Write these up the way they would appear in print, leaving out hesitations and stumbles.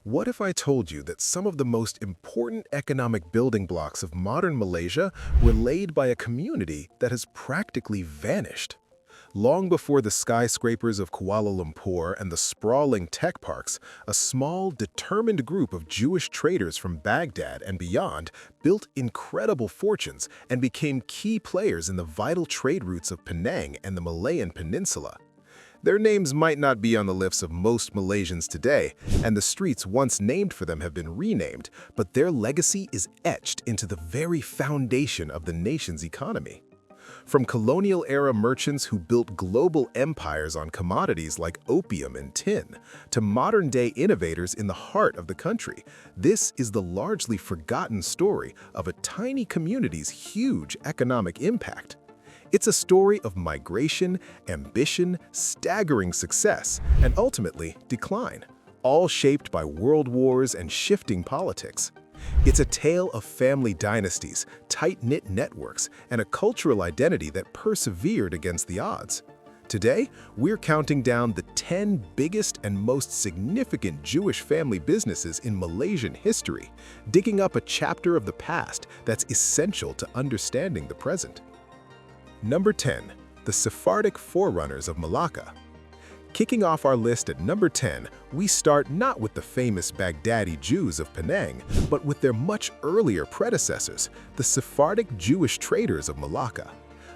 What if I told you that some of the most important economic building blocks of modern Malaysia were laid by a community that has practically vanished? Long before the skyscrapers of Kuala Lumpur and the sprawling tech parks, a small, determined group of Jewish traders from Baghdad and beyond built incredible fortunes and became key players in the vital trade routes of Penang and the Malayan Peninsula. Their names might not be on the lips of most Malaysians today, and the streets once named for them have been renamed, but their legacy is etched into the very foundation of the nation's economy. From colonial-era merchants who built global empires on commodities like opium and tin, to modern-day innovators in the heart of the country, this is the largely forgotten story of a tiny community's huge economic impact. It's a story of migration, ambition, staggering success, and ultimately decline, all shaped by world wars and shifting politics. It's a tale of family dynasties, tight-knit networks, and a cultural identity that persevered against the odds. Today, we're counting down the 10 biggest and most significant Jewish family businesses in Malaysian history, digging up a chapter of the past that's essential to understanding the present. Number 10. The Sephardic forerunners of Malacca. Kicking off our list at number 10, we start not with the famous Baghdadi Jews of Penang, but with their much earlier predecessors, the Sephardic Jewish traders of Malacca.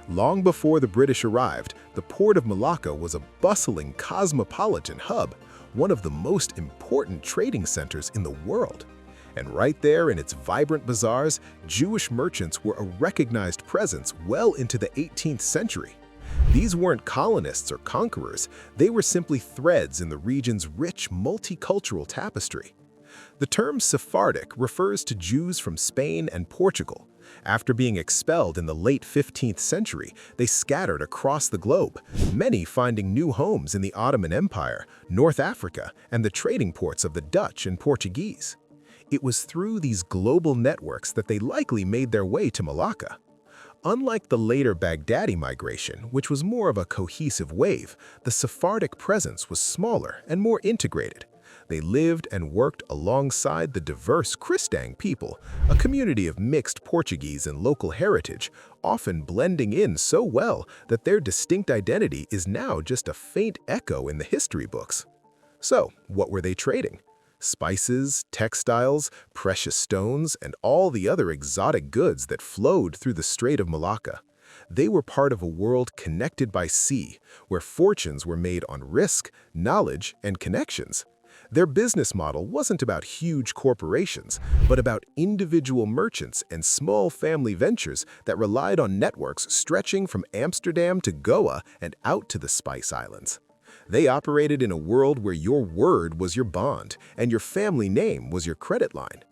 Long before the British arrived, the port of Malacca was a bustling cosmopolitan hub, one of the most important trading centers in the world. And right there in its vibrant bazaars, Jewish merchants were a recognized presence well into the 18th century. These weren't colonists or conquerors, they were simply threads in the region's rich multicultural tapestry. The term Sephardic refers to Jews from Spain and Portugal. After being expelled in the late 15th century, they scattered across the globe, many finding new homes in the Ottoman Empire, North Africa, and the trading ports of the Dutch and Portuguese. It was through these global networks that they likely made their way to Malacca. Unlike the later Baghdadi migration, which was more of a cohesive wave, the Sephardic presence was smaller and more integrated. They lived and worked alongside the diverse Kristang people, a community of mixed Portuguese and local heritage, often blending in so well that their distinct identity is now just a faint echo in the history books. So, what were they trading? Spices, textiles, precious stones, and all the other exotic goods that flowed through the Strait of Malacca. They were part of a world connected by sea, where fortunes were made on risk, knowledge, and connections. Their business model wasn't about huge corporations, but about individual merchants and small family ventures that relied on networks stretching from Amsterdam to Goa and out to the Spice Islands. They operated in a world where your word was your bond and your family name was your credit line.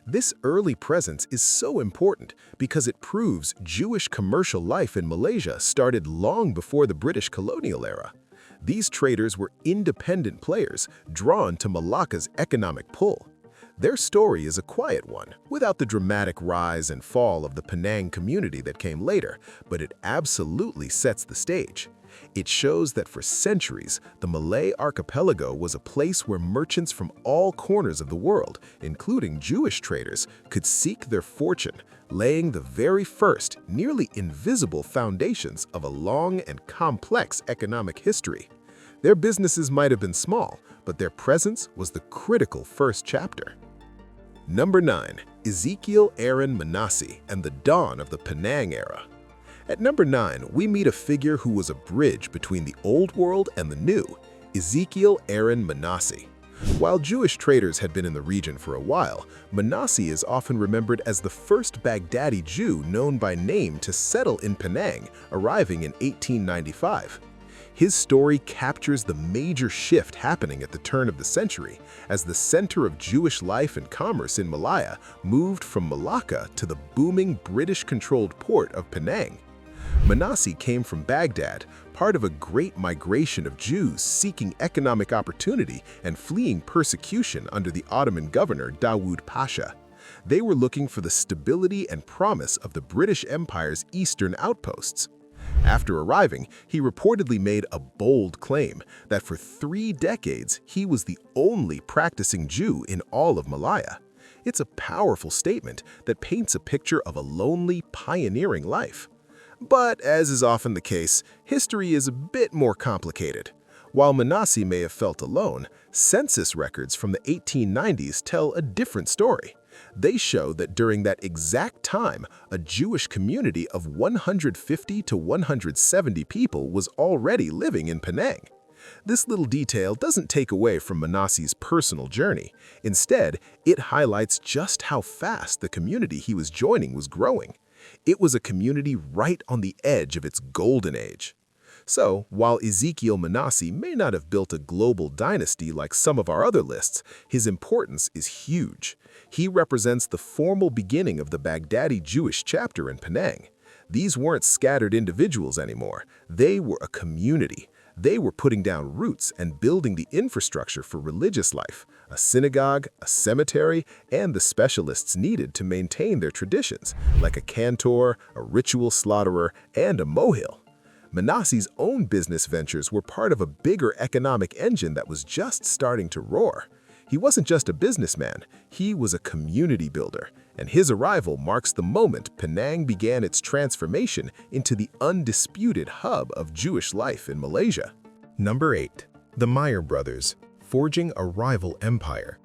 This early presence is so important because it proves Jewish commercial life in Malaysia started long before the British colonial era. These traders were independent players drawn to Malacca's economic pull. Their story is a quiet one, without the dramatic rise and fall of the Penang community that came later, but it absolutely sets the stage. It shows that for centuries, the Malay archipelago was a place where merchants from all corners of the world, including Jewish traders, could seek their fortune, laying the very first, nearly invisible foundations of a long and complex economic history. Their businesses might have been small, but their presence was the critical first chapter. Number 9. Ezekiel Aaron Manasseh and the dawn of the Penang era. At number 9, we meet a figure who was a bridge between the old world and the new, Ezekiel Aaron Manasseh. While Jewish traders had been in the region for a while, Manasseh is often remembered as the first Baghdadi Jew known by name to settle in Penang, arriving in 1895. His story captures the major shift happening at the turn of the century as the center of Jewish life and commerce in Malaya moved from Malacca to the booming British-controlled port of Penang. Manasseh came from Baghdad, part of a great migration of Jews seeking economic opportunity and fleeing persecution under the Ottoman governor Dawood Pasha. They were looking for the stability and promise of the British Empire's eastern outposts. After arriving, he reportedly made a bold claim that for 3 decades he was the only practicing Jew in all of Malaya. It's a powerful statement that paints a picture of a lonely, pioneering life. But as is often the case, history is a bit more complicated. While Manasseh may have felt alone, census records from the 1890s tell a different story. They show that during that exact time, a Jewish community of 150 to 170 people was already living in Penang. This little detail doesn't take away from Manasseh's personal journey. Instead, it highlights just how fast the community he was joining was growing. It was a community right on the edge of its golden age. So, while Ezekiel Manasseh may not have built a global dynasty like some of our other lists, his importance is huge. He represents the formal beginning of the Baghdadi Jewish chapter in Penang. These weren't scattered individuals anymore. They were a community. They were putting down roots and building the infrastructure for religious life, a synagogue, a cemetery, and the specialists needed to maintain their traditions, like a cantor, a ritual slaughterer, and a mohel. Manasseh's own business ventures were part of a bigger economic engine that was just starting to roar. He wasn't just a businessman, he was a community builder, and his arrival marks the moment Penang began its transformation into the undisputed hub of Jewish life in Malaysia. Number 8. The Meyer Brothers, forging a rival empire.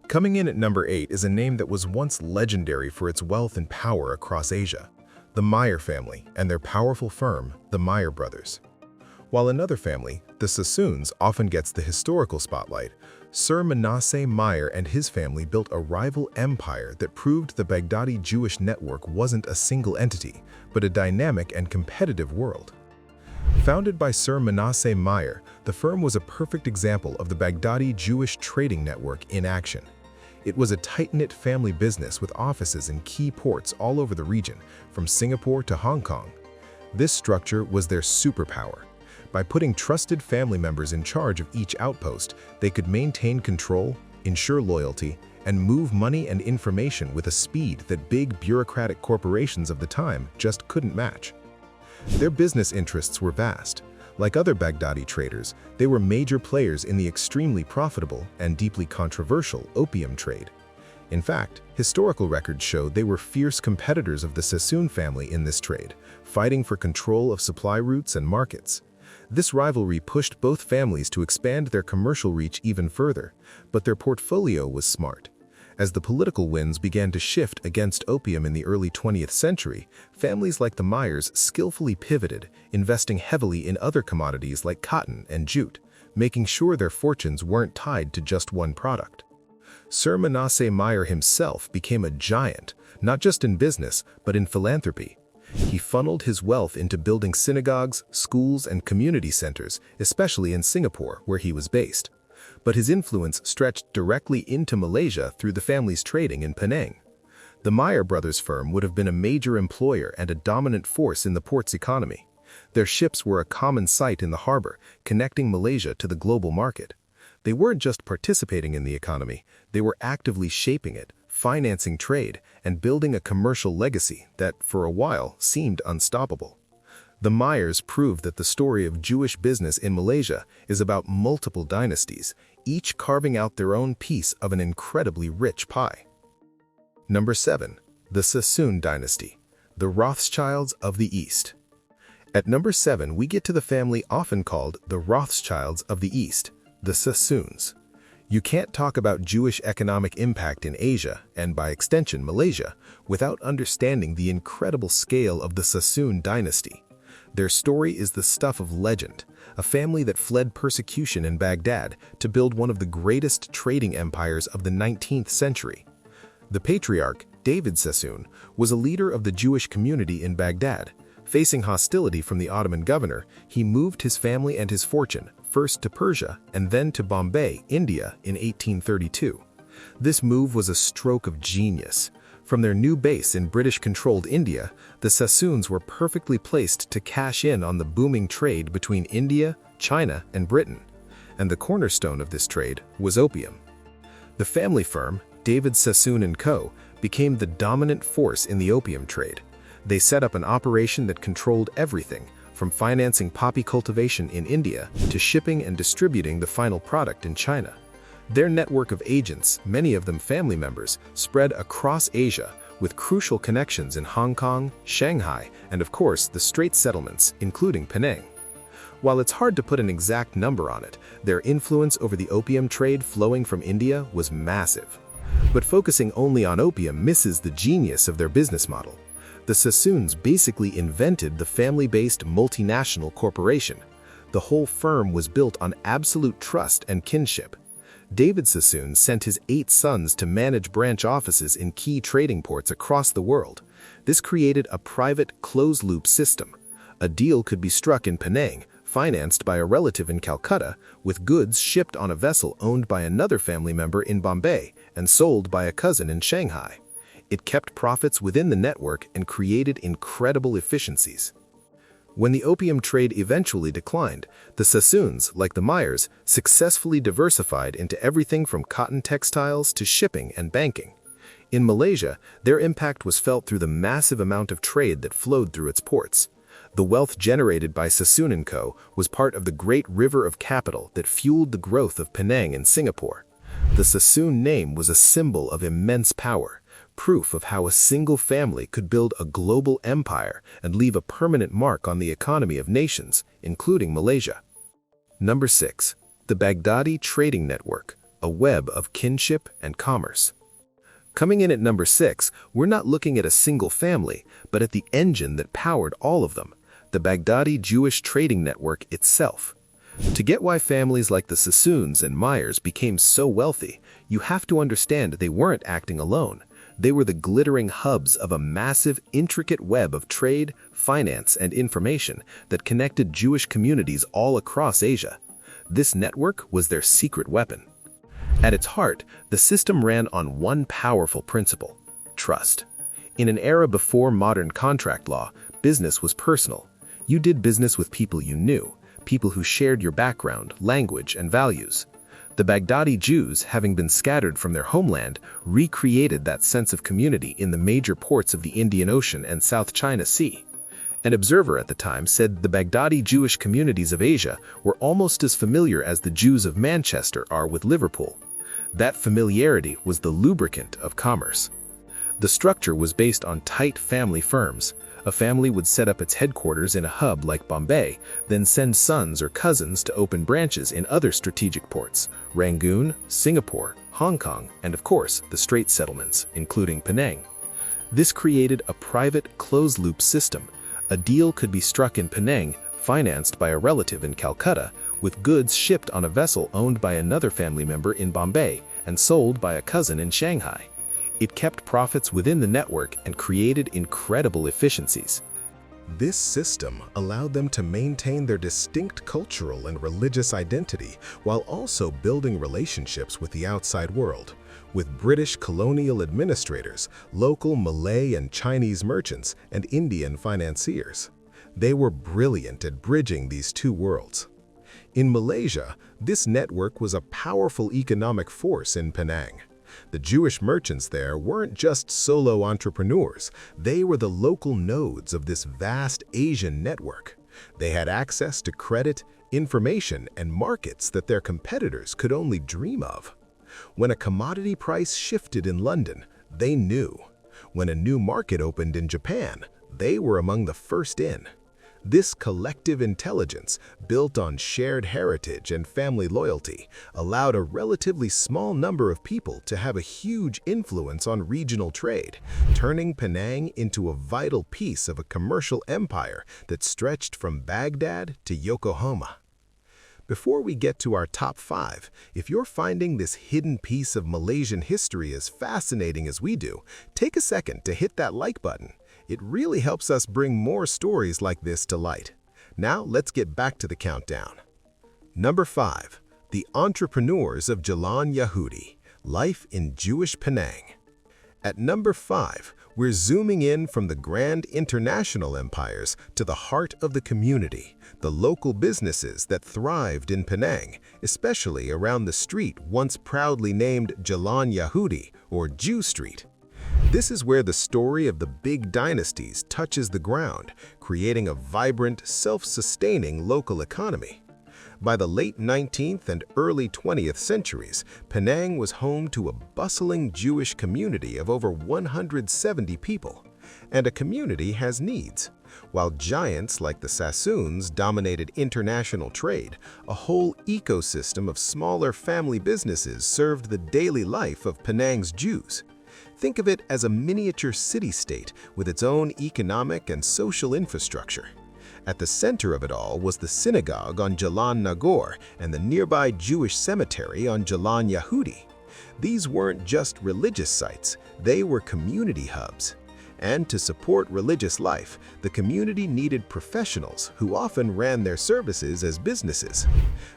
Coming in at number 8 is a name that was once legendary for its wealth and power across Asia. The Meyer family and their powerful firm, the Meyer Brothers. While another family, the Sassoons, often gets the historical spotlight, Sir Manasseh Meyer and his family built a rival empire that proved the Baghdadi Jewish network wasn't a single entity, but a dynamic and competitive world. Founded by Sir Manasseh Meyer, the firm was a perfect example of the Baghdadi Jewish trading network in action. It was a tight-knit family business with offices in key ports all over the region, from Singapore to Hong Kong. This structure was their superpower. By putting trusted family members in charge of each outpost, they could maintain control, ensure loyalty, and move money and information with a speed that big bureaucratic corporations of the time just couldn't match. Their business interests were vast. Like other Baghdadi traders, they were major players in the extremely profitable and deeply controversial opium trade. In fact, historical records show they were fierce competitors of the Sassoon family in this trade, fighting for control of supply routes and markets. This rivalry pushed both families to expand their commercial reach even further, but their portfolio was smart. As the political winds began to shift against opium in the early 20th century, families like the Meyers skillfully pivoted, investing heavily in other commodities like cotton and jute, making sure their fortunes weren't tied to just one product. Sir Manasseh Meyer himself became a giant, not just in business, but in philanthropy. He funneled his wealth into building synagogues, schools, and community centers, especially in Singapore, where he was based. But his influence stretched directly into Malaysia through the family's trading in Penang. The Meyer brothers' firm would have been a major employer and a dominant force in the port's economy. Their ships were a common sight in the harbor, connecting Malaysia to the global market. They weren't just participating in the economy, they were actively shaping it, financing trade, and building a commercial legacy that, for a while, seemed unstoppable. The Meyers proved that the story of Jewish business in Malaysia is about multiple dynasties, each carving out their own piece of an incredibly rich pie. Number 7. The Sassoon Dynasty, the Rothschilds of the East. At number 7, we get to the family often called the Rothschilds of the East, the Sassoons. You can't talk about Jewish economic impact in Asia, and by extension Malaysia, without understanding the incredible scale of the Sassoon dynasty. Their story is the stuff of legend, a family that fled persecution in Baghdad to build one of the greatest trading empires of the 19th century. The patriarch, David Sassoon, was a leader of the Jewish community in Baghdad. Facing hostility from the Ottoman governor, he moved his family and his fortune, first to Persia and then to Bombay, India, in 1832. This move was a stroke of genius. From their new base in British-controlled India, the Sassoons were perfectly placed to cash in on the booming trade between India, China, and Britain. And the cornerstone of this trade was opium. The family firm, David Sassoon & Co., became the dominant force in the opium trade. They set up an operation that controlled everything, from financing poppy cultivation in India to shipping and distributing the final product in China. Their network of agents, many of them family members, spread across Asia, with crucial connections in Hong Kong, Shanghai, and of course the Straits Settlements, including Penang. While it's hard to put an exact number on it, their influence over the opium trade flowing from India was massive. But focusing only on opium misses the genius of their business model. The Sassoons basically invented the family-based multinational corporation. The whole firm was built on absolute trust and kinship. David Sassoon sent his 8 sons to manage branch offices in key trading ports across the world. This created a private, closed-loop system. A deal could be struck in Penang, financed by a relative in Calcutta, with goods shipped on a vessel owned by another family member in Bombay and sold by a cousin in Shanghai. It kept profits within the network and created incredible efficiencies. When the opium trade eventually declined, the Sassoons, like the Myers, successfully diversified into everything from cotton textiles to shipping and banking. In Malaysia, their impact was felt through the massive amount of trade that flowed through its ports. The wealth generated by Sassoon & Co. was part of the great river of capital that fueled the growth of Penang and Singapore. The Sassoon name was a symbol of immense power, proof of how a single family could build a global empire and leave a permanent mark on the economy of nations, including Malaysia. Number 6. The Baghdadi Trading Network, a web of kinship and commerce. Coming in at number 6, we're not looking at a single family, but at the engine that powered all of them, the Baghdadi Jewish Trading Network itself. To get why families like the Sassoons and Myers became so wealthy, you have to understand they weren't acting alone. They were the glittering hubs of a massive, intricate web of trade, finance, and information that connected Jewish communities all across Asia. This network was their secret weapon. At its heart, the system ran on one powerful principle: trust. In an era before modern contract law, business was personal. You did business with people you knew, people who shared your background, language, and values. The Baghdadi Jews, having been scattered from their homeland, recreated that sense of community in the major ports of the Indian Ocean and South China Sea. An observer at the time said the Baghdadi Jewish communities of Asia were almost as familiar as the Jews of Manchester are with Liverpool. That familiarity was the lubricant of commerce. The structure was based on tight family firms. A family would set up its headquarters in a hub like Bombay, then send sons or cousins to open branches in other strategic ports: Rangoon, Singapore, Hong Kong, and of course, the Straits Settlements, including Penang. This created a private, closed-loop system. A deal could be struck in Penang, financed by a relative in Calcutta, with goods shipped on a vessel owned by another family member in Bombay and sold by a cousin in Shanghai. It kept profits within the network and created incredible efficiencies. This system allowed them to maintain their distinct cultural and religious identity while also building relationships with the outside world, with British colonial administrators, local Malay and Chinese merchants, and Indian financiers. They were brilliant at bridging these two worlds. In Malaysia, this network was a powerful economic force in Penang. The Jewish merchants there weren't just solo entrepreneurs, they were the local nodes of this vast Asian network. They had access to credit, information, and markets that their competitors could only dream of. When a commodity price shifted in London, they knew. When a new market opened in Japan, they were among the first in. This collective intelligence, built on shared heritage and family loyalty, allowed a relatively small number of people to have a huge influence on regional trade, turning Penang into a vital piece of a commercial empire that stretched from Baghdad to Yokohama. Before we get to our top 5, if you're finding this hidden piece of Malaysian history as fascinating as we do, take a second to hit that like button. It really helps us bring more stories like this to light. Now let's get back to the countdown. Number 5. The Entrepreneurs of Jalan Yahudi, Life in Jewish Penang. At number 5, we're zooming in from the grand international empires to the heart of the community, the local businesses that thrived in Penang, especially around the street once proudly named Jalan Yahudi, or Jew Street. This is where the story of the big dynasties touches the ground, creating a vibrant, self-sustaining local economy. By the late 19th and early 20th centuries, Penang was home to a bustling Jewish community of over 170 people. And a community has needs. While giants like the Sassoons dominated international trade, a whole ecosystem of smaller family businesses served the daily life of Penang's Jews. Think of it as a miniature city-state with its own economic and social infrastructure. At the center of it all was the synagogue on Jalan Nagore and the nearby Jewish cemetery on Jalan Yahudi. These weren't just religious sites, they were community hubs. And to support religious life, the community needed professionals who often ran their services as businesses.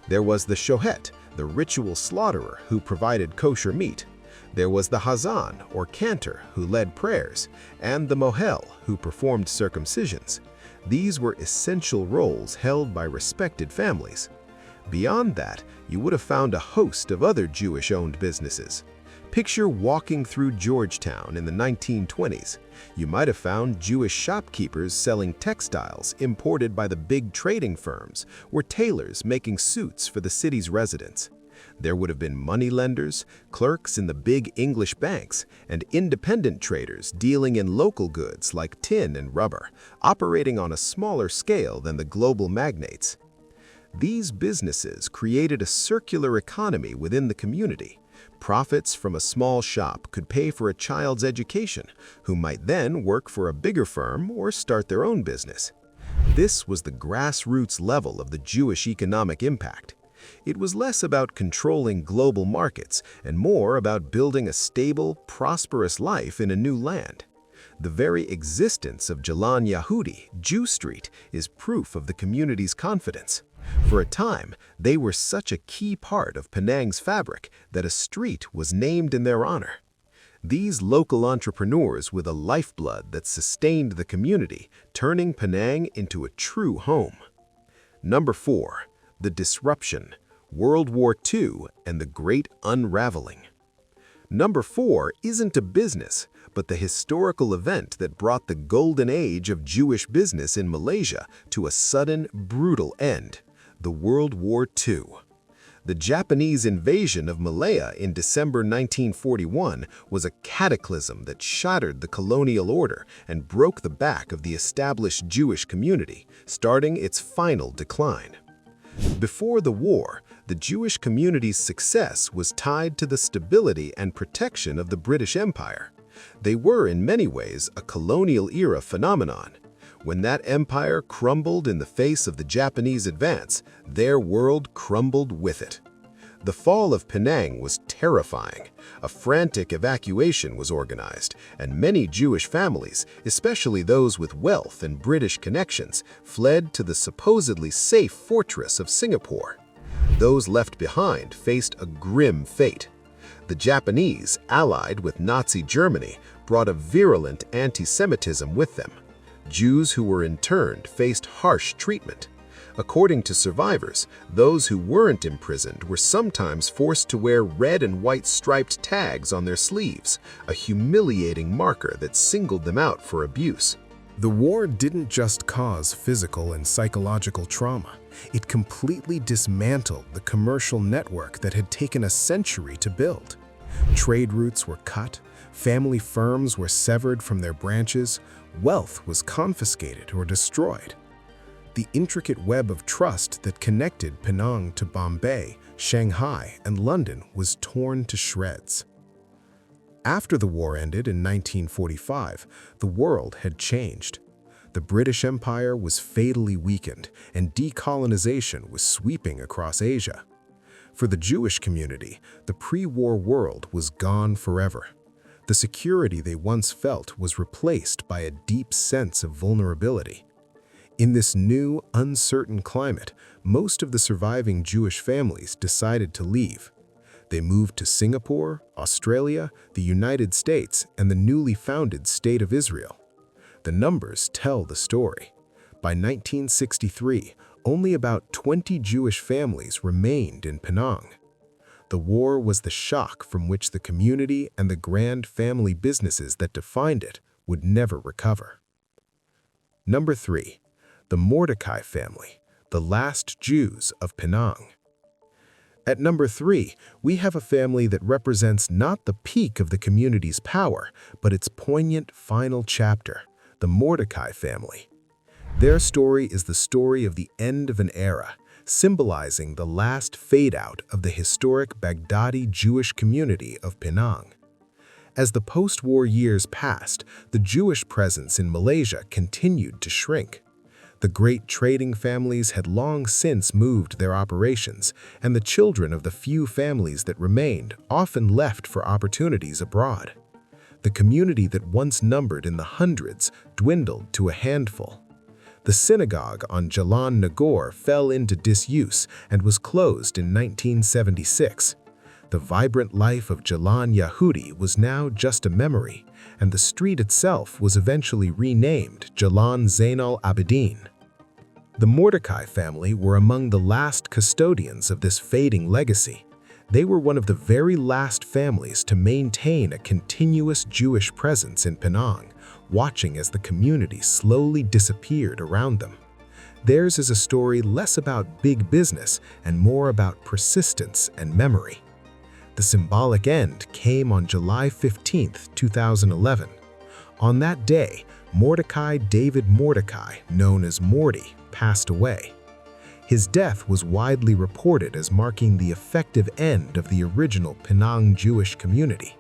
There was the shohet, the ritual slaughterer who provided kosher meat. There was the hazan, or cantor, who led prayers, and the mohel, who performed circumcisions. These were essential roles held by respected families. Beyond that, you would have found a host of other Jewish-owned businesses. Picture walking through Georgetown in the 1920s. You might have found Jewish shopkeepers selling textiles imported by the big trading firms, or tailors making suits for the city's residents. There would have been moneylenders, clerks in the big English banks, and independent traders dealing in local goods like tin and rubber, operating on a smaller scale than the global magnates. These businesses created a circular economy within the community. Profits from a small shop could pay for a child's education, who might then work for a bigger firm or start their own business. This was the grassroots level of the Jewish economic impact. It was less about controlling global markets and more about building a stable, prosperous life in a new land. The very existence of Jalan Yahudi, Jew Street, is proof of the community's confidence. For a time, they were such a key part of Penang's fabric that a street was named in their honor. These local entrepreneurs were the lifeblood that sustained the community, turning Penang into a true home. Number 4. The Disruption, World War II, and the Great Unraveling. Number 4 isn't a business, but the historical event that brought the golden age of Jewish business in Malaysia to a sudden, brutal end: the World War II. The Japanese invasion of Malaya in December 1941 was a cataclysm that shattered the colonial order and broke the back of the established Jewish community, starting its final decline. Before the war, the Jewish community's success was tied to the stability and protection of the British Empire. They were, in many ways, a colonial-era phenomenon. When that empire crumbled in the face of the Japanese advance, their world crumbled with it. The fall of Penang was terrifying. A frantic evacuation was organized, and many Jewish families, especially those with wealth and British connections, fled to the supposedly safe fortress of Singapore. Those left behind faced a grim fate. The Japanese, allied with Nazi Germany, brought a virulent anti-Semitism with them. Jews who were interned faced harsh treatment. According to survivors, those who weren't imprisoned were sometimes forced to wear red and white striped tags on their sleeves, a humiliating marker that singled them out for abuse. The war didn't just cause physical and psychological trauma. It completely dismantled the commercial network that had taken a century to build. Trade routes were cut, family firms were severed from their branches, wealth was confiscated or destroyed. The intricate web of trust that connected Penang to Bombay, Shanghai, and London was torn to shreds. After the war ended in 1945, the world had changed. The British Empire was fatally weakened, and decolonization was sweeping across Asia. For the Jewish community, the pre-war world was gone forever. The security they once felt was replaced by a deep sense of vulnerability. In this new, uncertain climate, most of the surviving Jewish families decided to leave. They moved to Singapore, Australia, the United States, and the newly founded State of Israel. The numbers tell the story. By 1963, only about 20 Jewish families remained in Penang. The war was the shock from which the community and the grand family businesses that defined it would never recover. Number 3. The Mordecai family, the last Jews of Penang. At number 3, we have a family that represents not the peak of the community's power, but its poignant final chapter, the Mordecai family. Their story is the story of the end of an era, symbolizing the last fade-out of the historic Baghdadi Jewish community of Penang. As the post-war years passed, the Jewish presence in Malaysia continued to shrink. The great trading families had long since moved their operations, and the children of the few families that remained often left for opportunities abroad. The community that once numbered in the hundreds dwindled to a handful. The synagogue on Jalan Nagore fell into disuse and was closed in 1976. The vibrant life of Jalan Yahudi was now just a memory, and the street itself was eventually renamed Jalan Zainal Abidin. The Mordecai family were among the last custodians of this fading legacy. They were one of the very last families to maintain a continuous Jewish presence in Penang, watching as the community slowly disappeared around them. Theirs is a story less about big business and more about persistence and memory. The symbolic end came on July 15, 2011. On that day, Mordecai David Mordecai, known as Morty, passed away. His death was widely reported as marking the effective end of the original Penang Jewish community.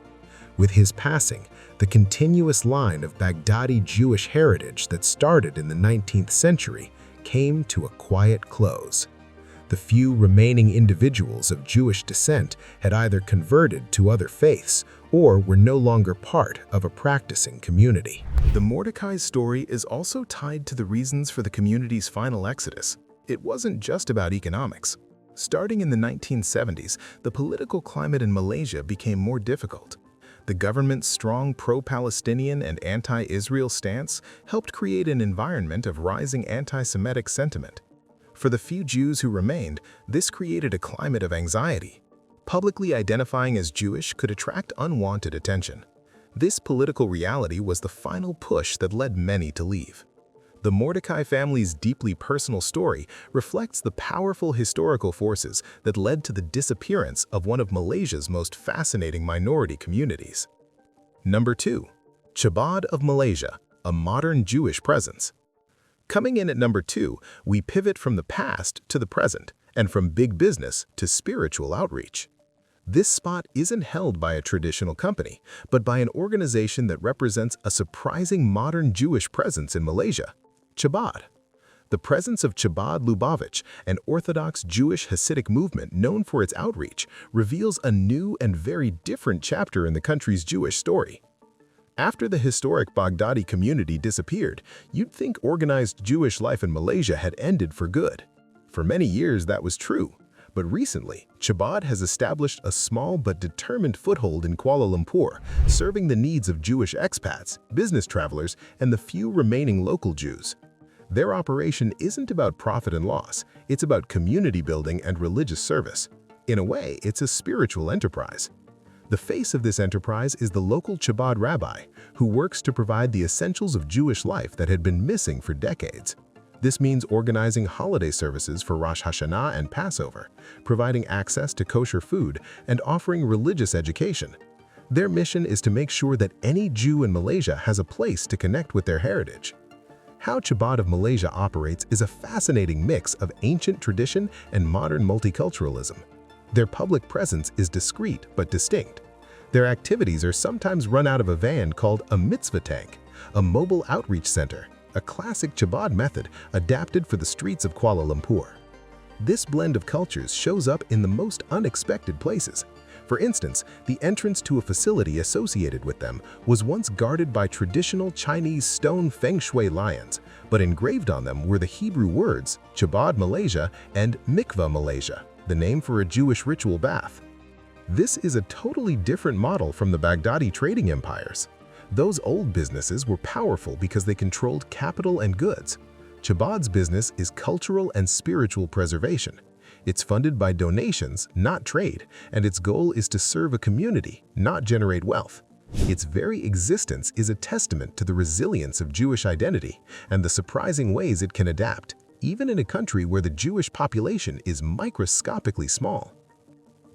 With his passing, the continuous line of Baghdadi Jewish heritage that started in the 19th century came to a quiet close. The few remaining individuals of Jewish descent had either converted to other faiths or were no longer part of a practicing community. The Mordecai's story is also tied to the reasons for the community's final exodus. It wasn't just about economics. Starting in the 1970s, the political climate in Malaysia became more difficult. The government's strong pro-Palestinian and anti-Israel stance helped create an environment of rising anti-Semitic sentiment. For the few Jews who remained, this created a climate of anxiety. Publicly identifying as Jewish could attract unwanted attention. This political reality was the final push that led many to leave. The Mordecai family's deeply personal story reflects the powerful historical forces that led to the disappearance of one of Malaysia's most fascinating minority communities. Number 2. Chabad of Malaysia, a modern Jewish presence. Coming in at number 2, we pivot from the past to the present, and from big business to spiritual outreach. This spot isn't held by a traditional company, but by an organization that represents a surprising modern Jewish presence in Malaysia, Chabad. The presence of Chabad Lubavitch, an Orthodox Jewish Hasidic movement known for its outreach, reveals a new and very different chapter in the country's Jewish story. After the historic Baghdadi community disappeared, you'd think organized Jewish life in Malaysia had ended for good. For many years that was true, but recently, Chabad has established a small but determined foothold in Kuala Lumpur, serving the needs of Jewish expats, business travelers, and the few remaining local Jews. Their operation isn't about profit and loss, it's about community building and religious service. In a way, it's a spiritual enterprise. The face of this enterprise is the local Chabad rabbi, who works to provide the essentials of Jewish life that had been missing for decades. This means organizing holiday services for Rosh Hashanah and Passover, providing access to kosher food, and offering religious education. Their mission is to make sure that any Jew in Malaysia has a place to connect with their heritage. How Chabad of Malaysia operates is a fascinating mix of ancient tradition and modern multiculturalism. Their public presence is discreet but distinct. Their activities are sometimes run out of a van called a mitzvah tank, a mobile outreach center, a classic Chabad method adapted for the streets of Kuala Lumpur. This blend of cultures shows up in the most unexpected places. For instance, the entrance to a facility associated with them was once guarded by traditional Chinese stone feng shui lions, but engraved on them were the Hebrew words Chabad Malaysia and Mikvah Malaysia, the name for a Jewish ritual bath. This is a totally different model from the Baghdadi trading empires. Those old businesses were powerful because they controlled capital and goods. Chabad's business is cultural and spiritual preservation. It's funded by donations, not trade, and its goal is to serve a community, not generate wealth. Its very existence is a testament to the resilience of Jewish identity and the surprising ways it can adapt, even in a country where the Jewish population is microscopically small.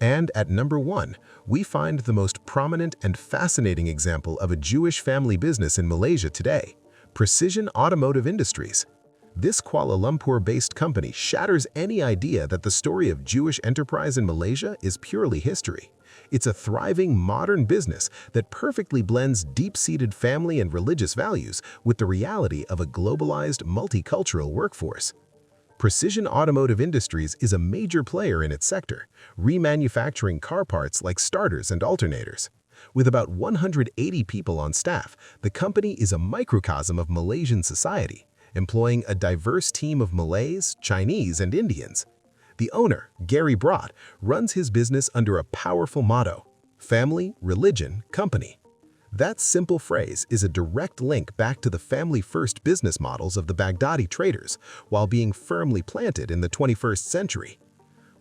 And at number 1, we find the most prominent and fascinating example of a Jewish family business in Malaysia today: Precision Automotive Industries. This Kuala Lumpur-based company shatters any idea that the story of Jewish enterprise in Malaysia is purely history. It's a thriving modern business that perfectly blends deep-seated family and religious values with the reality of a globalized, multicultural workforce. Precision Automotive Industries is a major player in its sector, remanufacturing car parts like starters and alternators. With about 180 people on staff, the company is a microcosm of Malaysian society, employing a diverse team of Malays, Chinese, and Indians. The owner, Gary Brott, runs his business under a powerful motto: family, religion, company. That simple phrase is a direct link back to the family-first business models of the Baghdadi traders, while being firmly planted in the 21st century.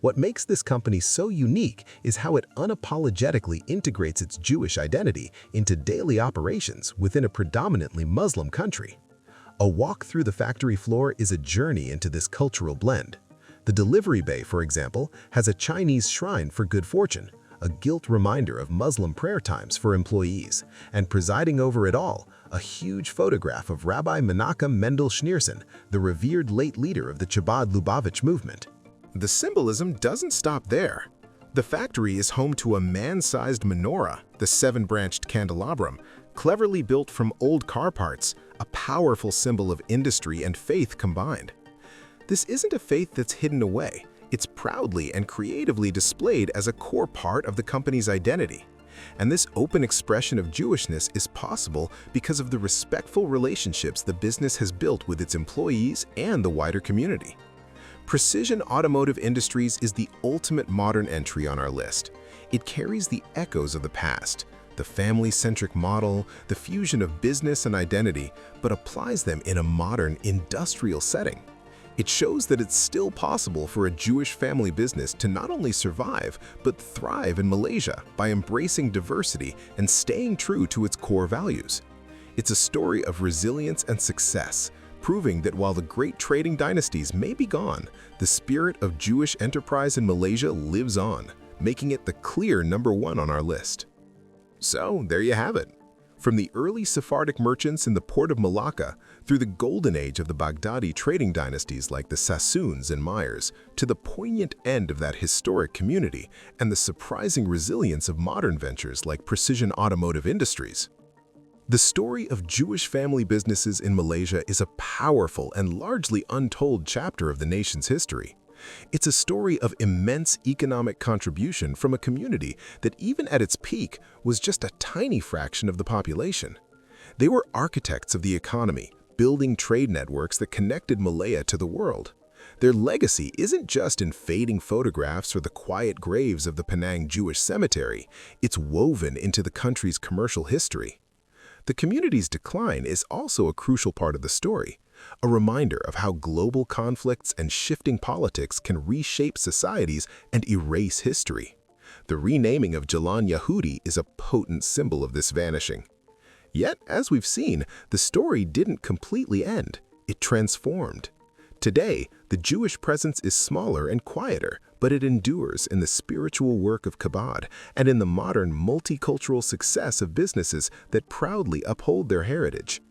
What makes this company so unique is how it unapologetically integrates its Jewish identity into daily operations within a predominantly Muslim country. A walk through the factory floor is a journey into this cultural blend. The delivery bay, for example, has a Chinese shrine for good fortune, a gilt reminder of Muslim prayer times for employees, and presiding over it all, a huge photograph of Rabbi Menachem Mendel Schneerson, the revered late leader of the Chabad Lubavitch movement. The symbolism doesn't stop there. The factory is home to a man-sized menorah, the 7-branched candelabrum, cleverly built from old car parts, a powerful symbol of industry and faith combined. This isn't a faith that's hidden away. It's proudly and creatively displayed as a core part of the company's identity. And this open expression of Jewishness is possible because of the respectful relationships the business has built with its employees and the wider community. Precision Automotive Industries is the ultimate modern entry on our list. It carries the echoes of the past, the family-centric model, the fusion of business and identity, but applies them in a modern, industrial setting. It shows that it's still possible for a Jewish family business to not only survive, but thrive in Malaysia by embracing diversity and staying true to its core values. It's a story of resilience and success, proving that while the great trading dynasties may be gone, the spirit of Jewish enterprise in Malaysia lives on, making it the clear number 1 on our list. So, there you have it. From the early Sephardic merchants in the port of Malacca, through the golden age of the Baghdadi trading dynasties like the Sassoons and Myers, to the poignant end of that historic community and the surprising resilience of modern ventures like Precision Automotive Industries. The story of Jewish family businesses in Malaysia is a powerful and largely untold chapter of the nation's history. It's a story of immense economic contribution from a community that even at its peak was just a tiny fraction of the population. They were architects of the economy, building trade networks that connected Malaya to the world. Their legacy isn't just in fading photographs or the quiet graves of the Penang Jewish cemetery, it's woven into the country's commercial history. The community's decline is also a crucial part of the story, a reminder of how global conflicts and shifting politics can reshape societies and erase history. The renaming of Jalan Yahudi is a potent symbol of this vanishing. Yet, as we've seen, the story didn't completely end. It transformed. Today, the Jewish presence is smaller and quieter, but it endures in the spiritual work of Chabad and in the modern multicultural success of businesses that proudly uphold their heritage.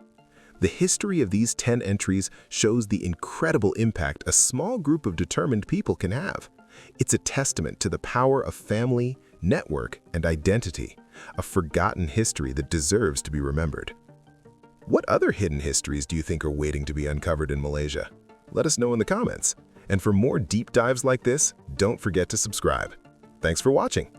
The history of these 10 entries shows the incredible impact a small group of determined people can have. It's a testament to the power of family, network, and identity, a forgotten history that deserves to be remembered. What other hidden histories do you think are waiting to be uncovered in Malaysia? Let us know in the comments. And for more deep dives like this, don't forget to subscribe. Thanks for watching.